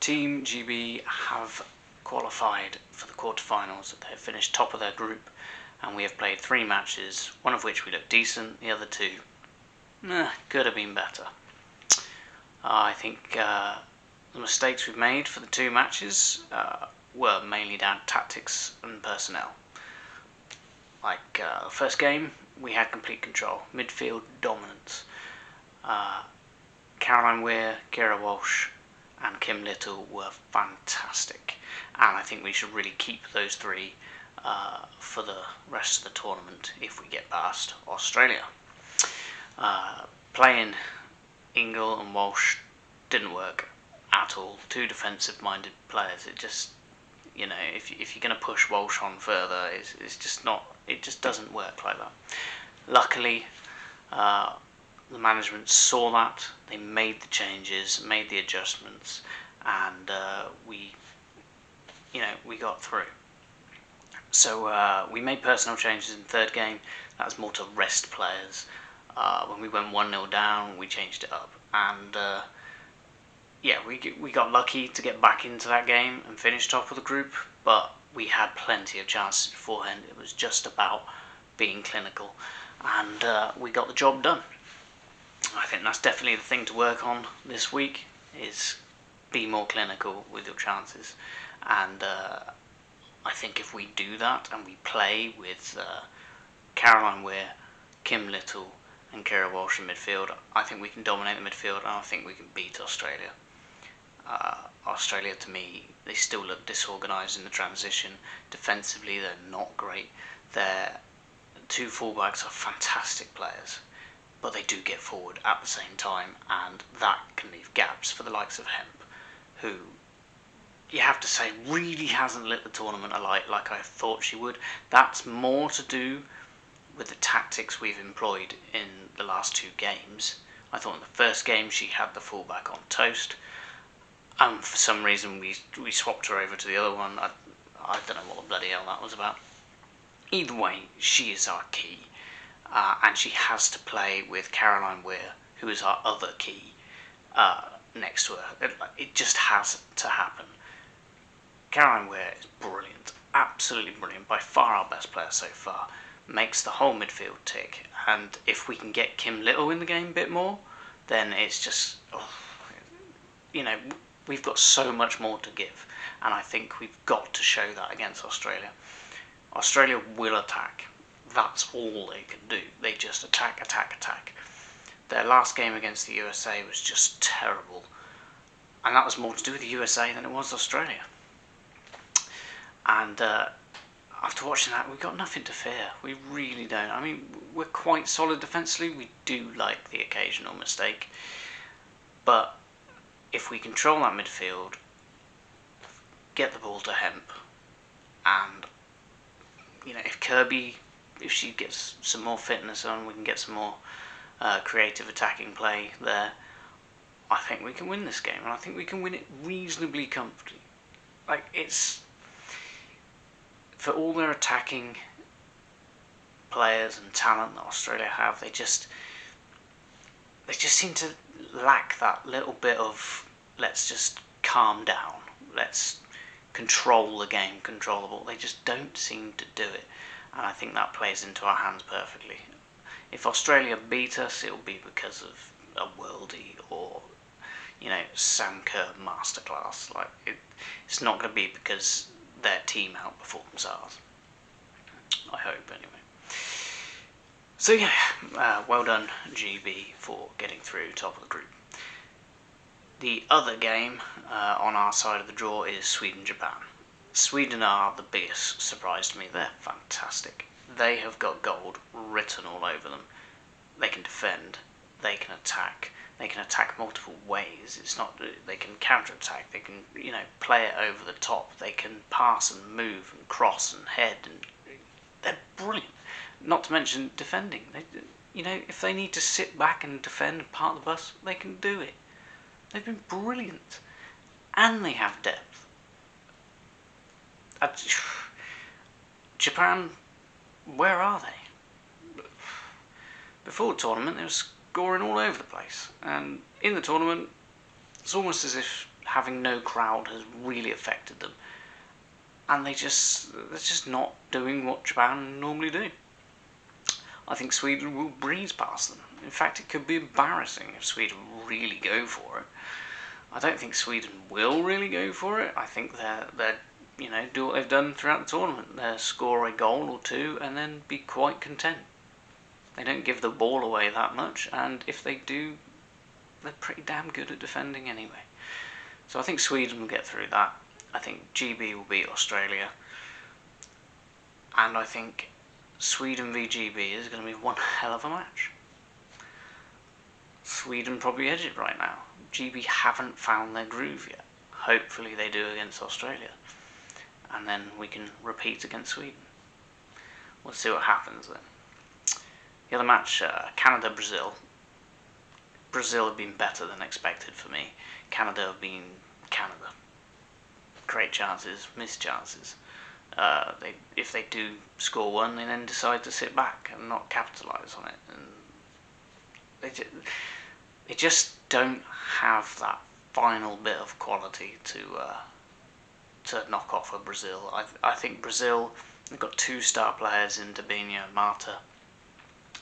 TeamGB have qualified for the quarterfinals. They have finished top of their group, and we have played 3 matches, one of which we looked decent, the other 2 could have been better. I think the mistakes we've made for the 2 matches were mainly down to tactics and personnel. Like the first game, we had complete control, midfield dominance. Caroline Weir, Kira Walsh and Kim Little were fantastic, and I think we should really keep those 3 for the rest of the tournament if we get past Australia. Playing Ingle and Walsh didn't work at all. 2 defensive-minded players. It just, if you're going to push Walsh on further, it's just not. It just doesn't work like that. Luckily, the management saw that. They made the changes, made the adjustments, and we got through. So we made personnel changes in the 3rd game. That was more to rest players. When we went 1-0 down, we changed it up, and we got lucky to get back into that game and finish top of the group. But we had plenty of chances beforehand. It was just about being clinical, and we got the job done. I think that's definitely the thing to work on this week, is be more clinical with your chances. And I think if we do that and we play with Caroline Weir, Kim Little and Kira Walsh in midfield, I think we can dominate the midfield, and I think we can beat Australia. Australia, to me, they still look disorganised in the transition. Defensively, they're not great. Their 2 fullbacks are fantastic players, but they do get forward at the same time, and that can leave gaps for the likes of Hemp, who, you have to say, really hasn't lit the tournament alight like I thought she would. That's more to do with the tactics we've employed in the last 2 games. I thought in the first game she had the fullback on toast, and for some reason we swapped her over to the other one. I don't know what the bloody hell that was about. Either way, she is our key, and she has to play with Caroline Weir, who is our other key, next to her. It just has to happen. Caroline Weir is brilliant, absolutely brilliant, by far our best player so far. Makes the whole midfield tick, and if we can get Kim Little in the game a bit more, then it's just, we've got so much more to give, and I think we've got to show that against Australia. Australia will attack. That's all they can do. They just attack, attack, attack. Their last game against the USA was just terrible, and that was more to do with the USA than it was Australia. And after watching that, we've got nothing to fear. We really don't. I mean, we're quite solid defensively. We do like the occasional mistake. But if we control that midfield, get the ball to Hemp, and, if Kirby, if she gets some more fitness on, we can get some more creative attacking play there, I think we can win this game. And I think we can win it reasonably comfortably. It's... For all their attacking players and talent that Australia have, they just seem to lack that little bit of, let's just calm down, let's control the game, control the ball. They just don't seem to do it, and I think that plays into our hands perfectly. If Australia beat us, it'll be because of a worldie or, Sam Kerr masterclass. It's not going to be because their team outperforms ours. I hope, anyway. So well done GB for getting through top of the group. The other game on our side of the draw is Sweden-Japan. Sweden are the biggest surprise to me. They're fantastic. They have got gold written all over them. They can defend, they can attack multiple ways. It's not, they can counter-attack, they can, play it over the top, they can pass and move and cross and head, and they're brilliant. Not to mention defending. If they need to sit back and defend and park the bus, they can do it. They've been brilliant, and they have depth. Japan, where are they? Before the tournament, they were scoring all over the place, and in the tournament, it's almost as if having no crowd has really affected them, and they're just not doing what Japan normally do. I think Sweden will breeze past them. In fact, it could be embarrassing if Sweden really go for it. I don't think Sweden will really go for it. I think they're do what they've done throughout the tournament. They'll score a goal or two and then be quite content. They don't give the ball away that much, and if they do, they're pretty damn good at defending anyway. So I think Sweden will get through that. I think GB will beat Australia, and I think Sweden v GB is going to be one hell of a match. Sweden probably edge it right now. GB haven't found their groove yet. Hopefully they do against Australia, and then we can repeat against Sweden. We'll see what happens then. The other match, Canada-Brazil. Brazil have been better than expected for me. Canada have been Canada. Great chances, missed chances. If they do score one, they then decide to sit back and not capitalise on it. And they just don't have that final bit of quality to knock off of Brazil. I think Brazil have got two star players in Debinha and Mata,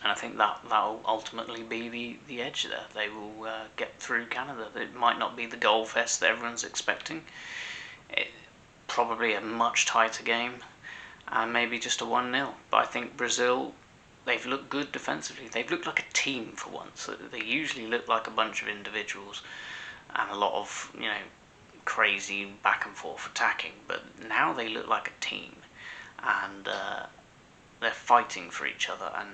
and I think that'll ultimately be the edge there. They will get through Canada. It might not be the goal fest that everyone's expecting. Probably a much tighter game, and maybe just a 1-0. But I think Brazil, they've looked good defensively. They've looked like a team for once. They usually look like a bunch of individuals and a lot of crazy back and forth attacking. But now they look like a team, and they're fighting for each other, and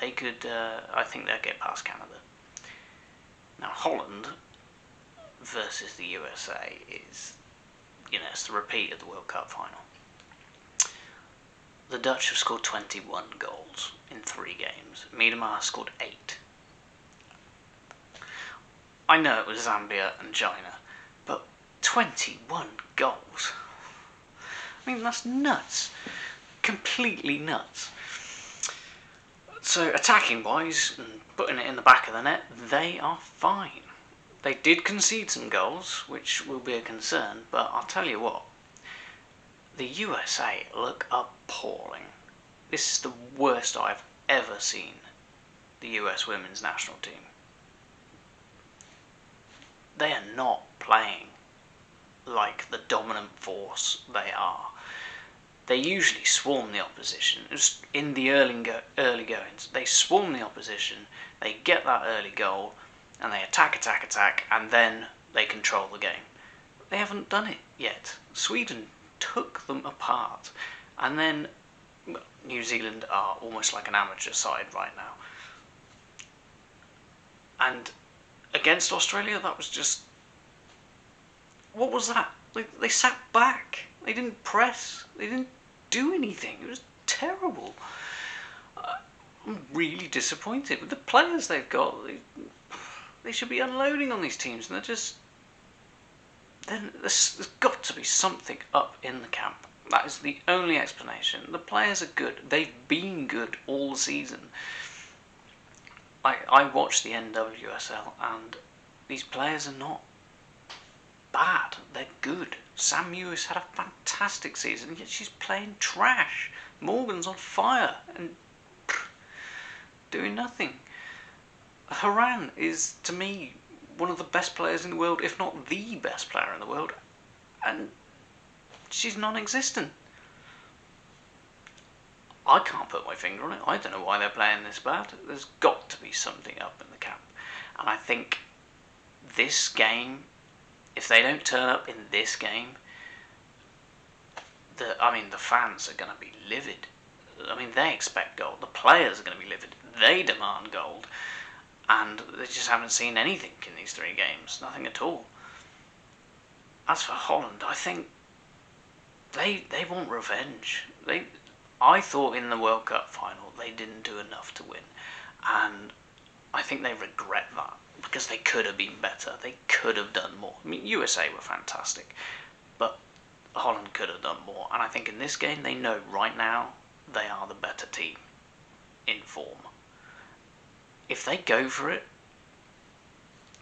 they could. I think they'll get past Canada. Now Holland versus the USA is, it's the repeat of the World Cup final. The Dutch have scored 21 goals in 3 games. Myanmar scored 8. I know it was Zambia and China, but 21 goals. I mean, that's nuts. Completely nuts. So attacking wise and putting it in the back of the net, they are fine. They did concede some goals, which will be a concern, but I'll tell you what, the USA look appalling. This is the worst I've ever seen the US women's national team. They are not playing like the dominant force they are. They usually swarm the opposition. Just in the early goings, they swarm the opposition, they get that early goal, and they attack, and then they control the game. They haven't done it yet. Sweden took them apart, and then New Zealand are almost like an amateur side right now. And against Australia, that was just... what was that? They sat back. They didn't press. They didn't do anything. It was terrible. I'm really disappointed with the players they've got. They should be unloading on these teams, and they're just... There's got to be something up in the camp. That is the only explanation. The players are good. They've been good all season. I watched the NWSL, and these players are not bad. They're good. Sam Mewis had a fantastic season, yet she's playing trash. Morgan's on fire and doing nothing. Haran is, to me, one of the best players in the world, if not the best player in the world, and she's non-existent. I can't put my finger on it. I don't know why they're playing this bad. There's got to be something up in the camp. And I think this game, if they don't turn up in this game, the fans are going to be livid. I mean, they expect gold. The players are going to be livid. They demand gold. And they just haven't seen anything in these 3 games. Nothing at all. As for Holland, I think they want revenge. I thought in the World Cup final they didn't do enough to win. And I think they regret that, because they could have been better. They could have done more. I mean, USA were fantastic, but Holland could have done more. And I think in this game they know right now they are the better team in form. If they go for it,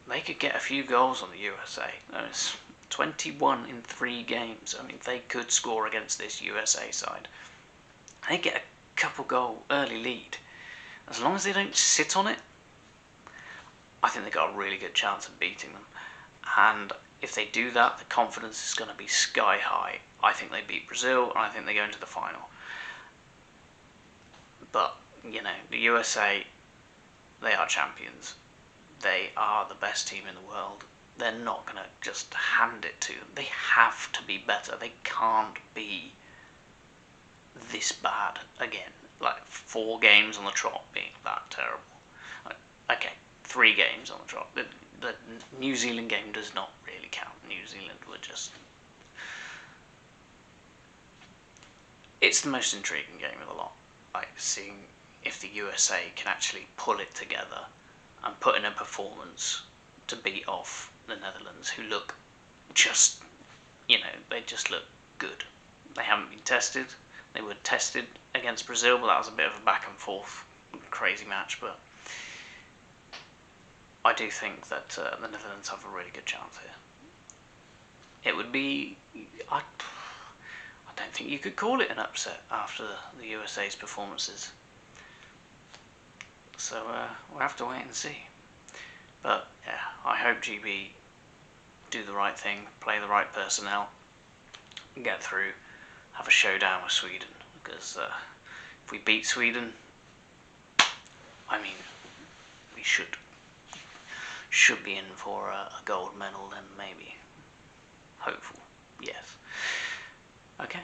they could get a few goals on the USA. It's 21 in 3 games. I mean, they could score against this USA side. They get a couple goal early lead. As long as they don't sit on it, I think they've got a really good chance of beating them. And if they do that, the confidence is going to be sky high. I think they beat Brazil, and I think they go into the final. But, you know, the USA, they are champions. They are the best team in the world. They're not going to just hand it to them. They have to be better. They can't be this bad again. Like 4 games on the trot being that terrible. Okay, 3 games on the trot. The New Zealand game does not really count. New Zealand were just... It's the most intriguing game of the lot. Like seeing if the USA can actually pull it together and put in a performance to beat off the Netherlands, who look just, you know, they just look good. They haven't been tested. They were tested against Brazil, but that was a bit of a back and forth crazy match. But I do think that the Netherlands have a really good chance here. It would be... I don't think you could call it an upset after the USA's performances. So we'll have to wait and see. But yeah, I hope GB do the right thing, play the right personnel, get through, have a showdown with Sweden. Because if we beat Sweden, I mean, we should be in for a gold medal then, maybe. Hopeful, yes. Okay.